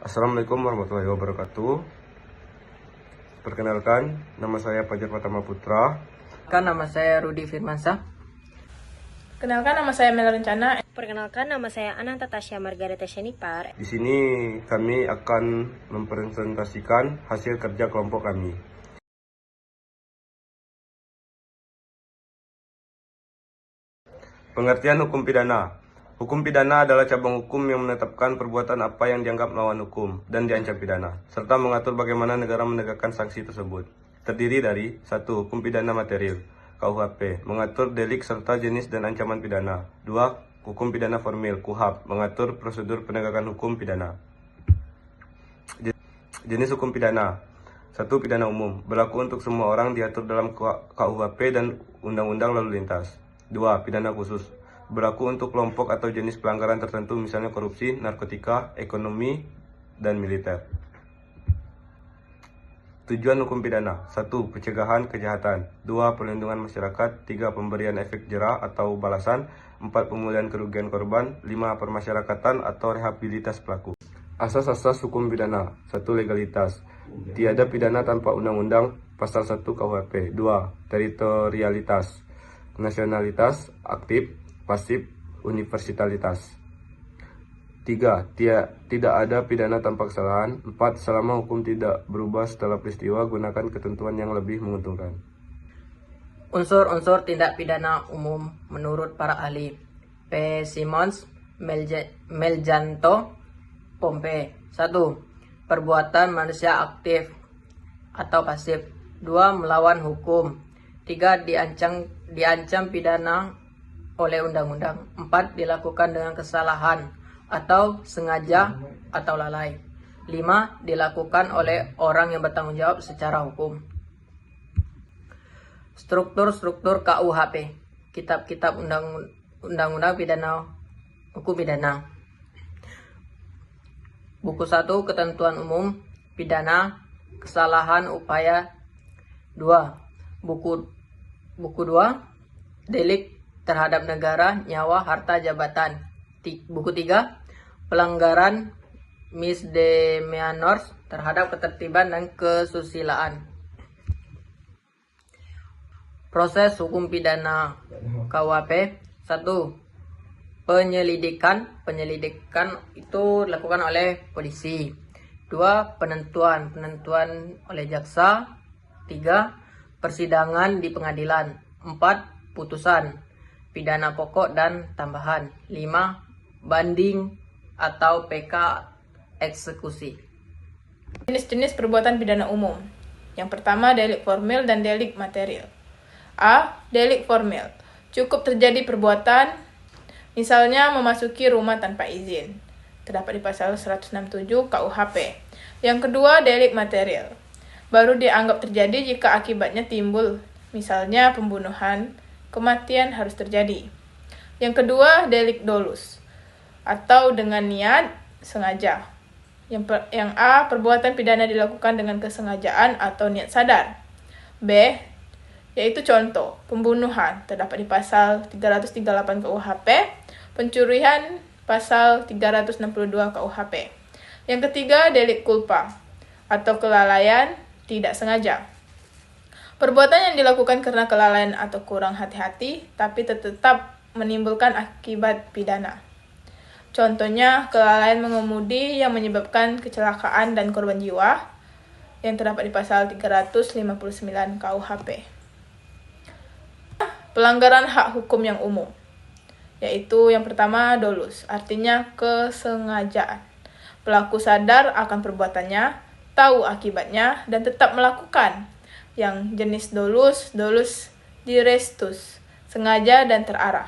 Assalamualaikum warahmatullahi wabarakatuh. Perkenalkan, nama saya Fajar Pratama Putra. Nama saya Rudi Firmansyah. Kenalkan, nama saya Mel Rencana. Perkenalkan, nama saya Ananta Tasya Margareta Shenipar. Di sini kami akan mempresentasikan hasil kerja kelompok kami. Pengertian hukum pidana. Hukum pidana adalah cabang hukum yang menetapkan perbuatan apa yang dianggap melawan hukum dan diancam pidana, serta mengatur bagaimana negara menegakkan sanksi tersebut. Terdiri dari 1. Hukum pidana material (KUHP) mengatur delik serta jenis dan ancaman pidana. 2. Hukum pidana formil (KUHAP) mengatur prosedur penegakan hukum pidana. Jenis hukum pidana. 1. Pidana umum, berlaku untuk semua orang, diatur dalam KUHP dan Undang-Undang Lalu Lintas. 2. Pidana khusus, berlaku untuk kelompok atau jenis pelanggaran tertentu, misalnya korupsi, narkotika, ekonomi, dan militer. Tujuan hukum pidana. 1. Pencegahan kejahatan. 2. Perlindungan masyarakat. 3. Pemberian efek jera atau balasan. 4. Pemulihan kerugian korban. 5. Permasyarakatan atau rehabilitas pelaku. Asas-asas hukum pidana. 1. Legalitas. Tiada pidana tanpa undang-undang, pasal 1 KUHP. 2. Teritorialitas. Nasionalitas, aktif, pasif, universalitas. 3. Tidak ada pidana tanpa kesalahan. 4. Selama hukum tidak berubah setelah peristiwa, gunakan ketentuan yang lebih menguntungkan. Unsur-unsur tindak pidana umum menurut para ahli: P. Simons, Meljanto, Pompe. 1. Perbuatan manusia aktif atau pasif. 2. Melawan hukum. 3. Diancam pidana oleh undang-undang. 4. Dilakukan dengan kesalahan atau sengaja atau lalai. 5. Dilakukan oleh orang yang bertanggung jawab secara hukum. Struktur KUHP, kitab-kitab undang-undang pidana, hukum pidana. Buku 1, ketentuan umum pidana, kesalahan upaya. 2. Buku 2, delik terhadap negara, nyawa, harta, jabatan. Buku 3, pelanggaran misdemeanors terhadap ketertiban dan kesusilaan. Proses hukum pidana KUHP. 1. Penyelidikan itu dilakukan oleh polisi. 2. Penentuan oleh jaksa. 3. Persidangan di pengadilan. 4. Putusan pidana pokok dan tambahan. 5. Banding atau PK eksekusi. Jenis-jenis perbuatan pidana umum. Yang pertama, delik formil dan delik material. A. Delik formil. Cukup terjadi perbuatan, misalnya memasuki rumah tanpa izin. Terdapat di pasal 167 KUHP. Yang kedua, delik material. Baru dianggap terjadi jika akibatnya timbul, misalnya pembunuhan, kematian harus terjadi. Yang kedua, delik dolus, atau dengan niat sengaja. Yang A, perbuatan pidana dilakukan dengan kesengajaan atau niat sadar. B, yaitu contoh, pembunuhan, terdapat di pasal 338 KUHP, pencurian pasal 362 KUHP. Yang ketiga, delik culpa, atau kelalaian tidak sengaja. Perbuatan yang dilakukan karena kelalaian atau kurang hati-hati, tapi tetap menimbulkan akibat pidana. Contohnya, kelalaian mengemudi yang menyebabkan kecelakaan dan korban jiwa, yang terdapat di pasal 359 KUHP. Pelanggaran hak hukum yang umum, yaitu yang pertama, dolus, artinya kesengajaan. Pelaku sadar akan perbuatannya, tahu akibatnya, dan tetap melakukan. Yang jenis dolus direstus, sengaja dan terarah.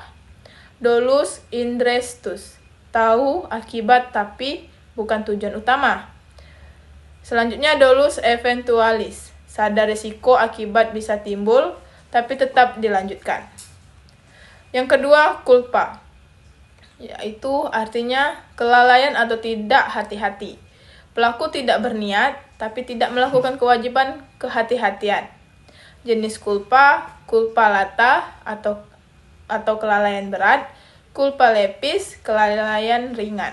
Dolus indrestus, tahu akibat tapi bukan tujuan utama. Selanjutnya, dolus eventualis, sadar risiko akibat bisa timbul, tapi tetap dilanjutkan. Yang kedua, culpa, yaitu artinya kelalaian atau tidak hati-hati. Pelaku tidak berniat, tapi tidak melakukan kewajiban kehati-hatian. Jenis culpa lata atau kelalaian berat, culpa lepis, kelalaian ringan.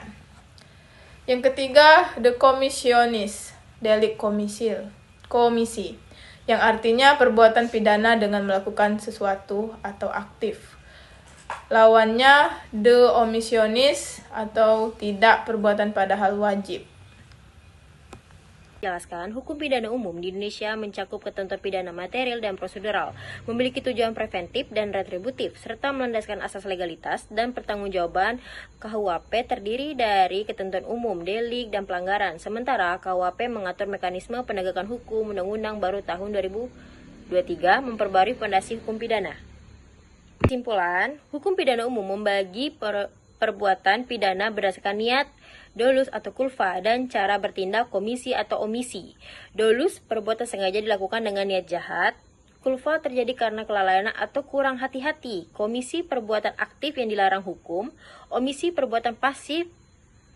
Yang ketiga, the commissionis, delik komisi, yang artinya perbuatan pidana dengan melakukan sesuatu atau aktif. Lawannya, the omissionis atau tidak perbuatan padahal wajib. Jelaskan, hukum pidana umum di Indonesia mencakup ketentuan pidana material dan prosedural, memiliki tujuan preventif dan retributif, serta melandaskan asas legalitas dan pertanggungjawaban. KUHP terdiri dari ketentuan umum, delik, dan pelanggaran. Sementara KUHP mengatur mekanisme penegakan hukum. Undang-Undang baru tahun 2023 memperbarui fondasi hukum pidana. Kesimpulan, hukum pidana umum membagi perbuatan pidana berdasarkan niat, dolus atau kulfa, dan cara bertindak komisi atau omisi. Dolus, perbuatan sengaja dilakukan dengan niat jahat. Kulfa terjadi karena kelalaian atau kurang hati-hati. Komisi, perbuatan aktif yang dilarang hukum. Omisi, perbuatan pasif,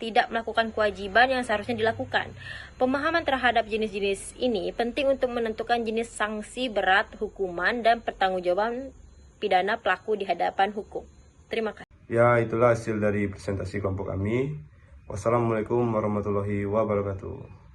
tidak melakukan kewajiban yang seharusnya dilakukan. Pemahaman terhadap jenis-jenis ini penting untuk menentukan jenis sanksi berat hukuman dan pertanggungjawaban pidana pelaku di hadapan hukum. Terima kasih. Ya, itulah hasil dari presentasi kelompok kami. Wassalamualaikum warahmatullahi wabarakatuh.